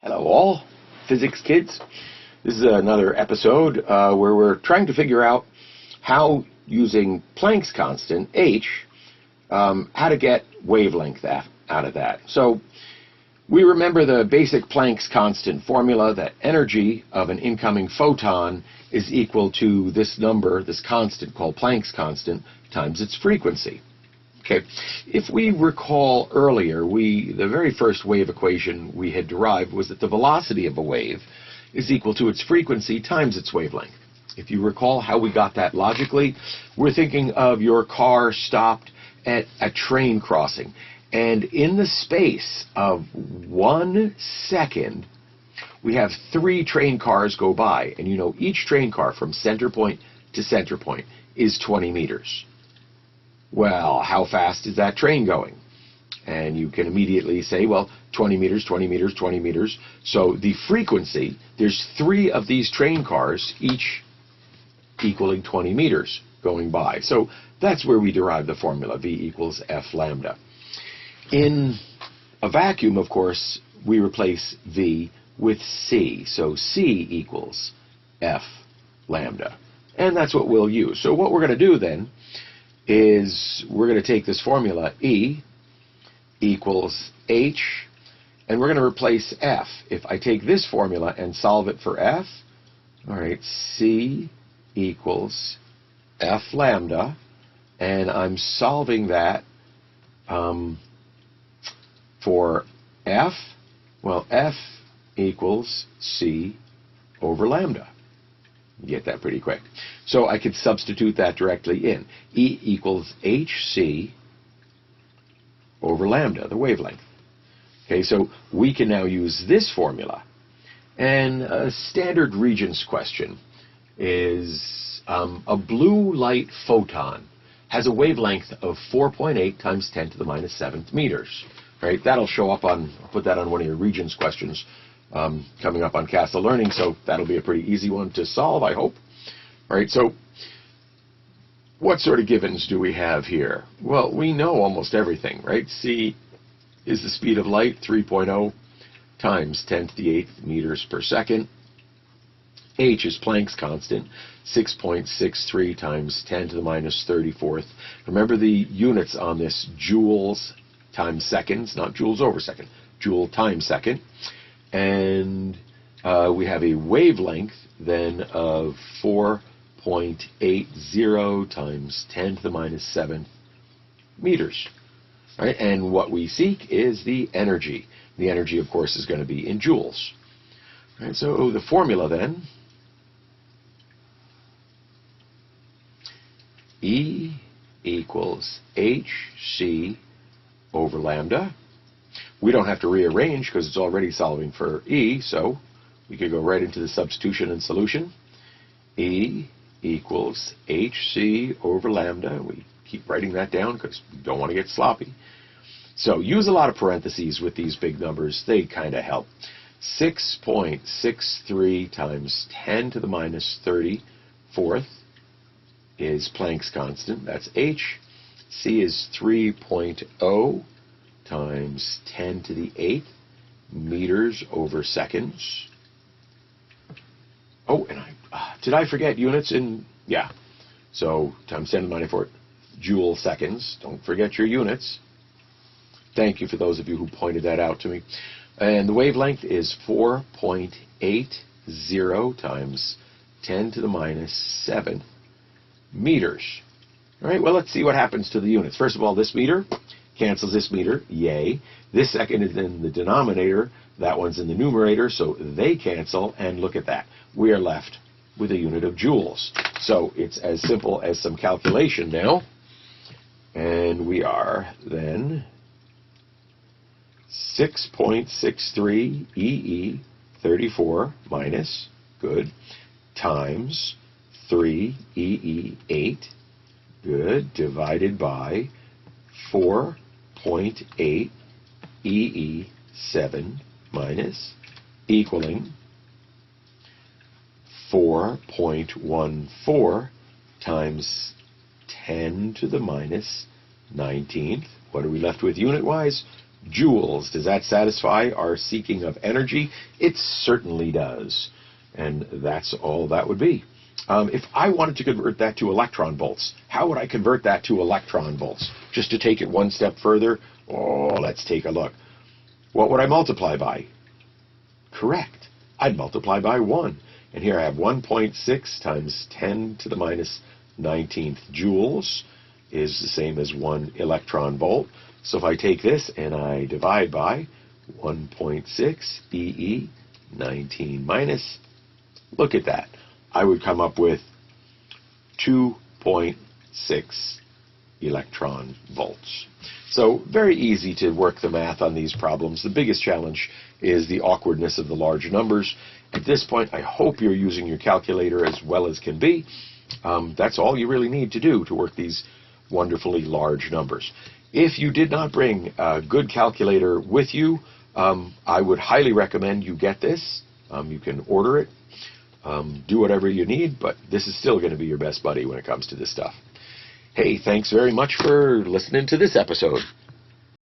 Hello all, physics kids. This is another episode where we're trying to figure out how, using Planck's constant, h, how to get wavelength out of that. So we remember the basic Planck's constant formula, that energy of an incoming photon is equal to this number, this constant called Planck's constant, times its frequency. Okay. If we recall earlier, the very first wave equation we had derived was that the velocity of a wave is equal to its frequency times its wavelength. If you recall how we got that logically, we're thinking of your car stopped at a train crossing, and in the space of 1 second, we have 3 train cars go by, and you know each train car from center point to center point is 20 meters. Well, how fast is that train going? And you can immediately say, well, 20 meters, 20 meters, 20 meters. So the frequency, there's 3 of these train cars, each equaling 20 meters going by. So that's where we derive the formula, V equals F lambda. In a vacuum, of course, we replace V with C. So C equals F lambda. And that's what we'll use. So what we're going to do then is we're going to take this formula, E equals H, and we're going to replace F. If I take this formula and solve it for F, all right, C equals F lambda, and I'm solving that for F. Well, F equals C over lambda. You get that pretty quick. So I could substitute that directly in. E equals hc over lambda, the wavelength. Okay, so we can now use this formula. And a standard Regents question is a blue light photon has a wavelength of 4.8 times 10 to the minus 7th meters. Right? That'll show up on, I'll put that on one of your Regents questions coming up on Castle Learning, so that'll be a pretty easy one to solve, I hope. All right, so what sort of givens do we have here? Well, we know almost everything, right? C is the speed of light, 3.0 times 10 to the 8th meters per second. H is Planck's constant, 6.63 times 10 to the minus 34th. Remember the units on this, joules times seconds, not joules over second, joule times second. And we have a wavelength then of 4.80 times 10 to the minus 7th meters. Right? And what we seek is the energy. The energy, of course, is going to be in joules. Right? So the formula then, E equals hc over lambda. We don't have to rearrange because it's already solving for E, so we could go right into the substitution and solution. E equals hc over lambda. We keep writing that down because we don't want to get sloppy. So use a lot of parentheses with these big numbers. They kind of help. 6.63 times 10 to the minus 34th is Planck's constant. That's H. C is 3.0 times 10 to the 8th meters over seconds. Oh, and did I forget units in? Yeah. So times 10 to the minus 4 joule seconds. Don't forget your units. Thank you for those of you who pointed that out to me. And the wavelength is 4.80 times 10 to the minus 7 meters. All right, well, let's see what happens to the units. First of all, this meter cancels this meter, yay. This second is in the denominator, that one's in the numerator, so they cancel, and look at that. We are left with a unit of joules. So it's as simple as some calculation now, and we are then 6.63 EE 34 minus, good, times 3 EE 8, good, divided by 4.8 EE 7 minus, equaling 4.14 times 10 to the minus 19th. What are we left with unit-wise? joules. Does that satisfy our seeking of energy? It certainly does. And that's all that would be. If I wanted to convert that to electron volts, how would I convert that to electron volts? Just to take it one step further, let's take a look. What would I multiply by? Correct. I'd multiply by 1. And here I have 1.6 times 10 to the minus 19th joules is the same as 1 electron volt. So if I take this and I divide by 1.6 EE 19 minus, look at that. I would come up with 2.6 electron volts. So very easy to work the math on these problems. The biggest challenge is the awkwardness of the large numbers. At this point, I hope you're using your calculator as well as can be. That's all you really need to do to work these wonderfully large numbers. If you did not bring a good calculator with you, I would highly recommend you get this. You can order it. Do whatever you need, but this is still going to be your best buddy when it comes to this stuff. Hey, thanks very much for listening to this episode.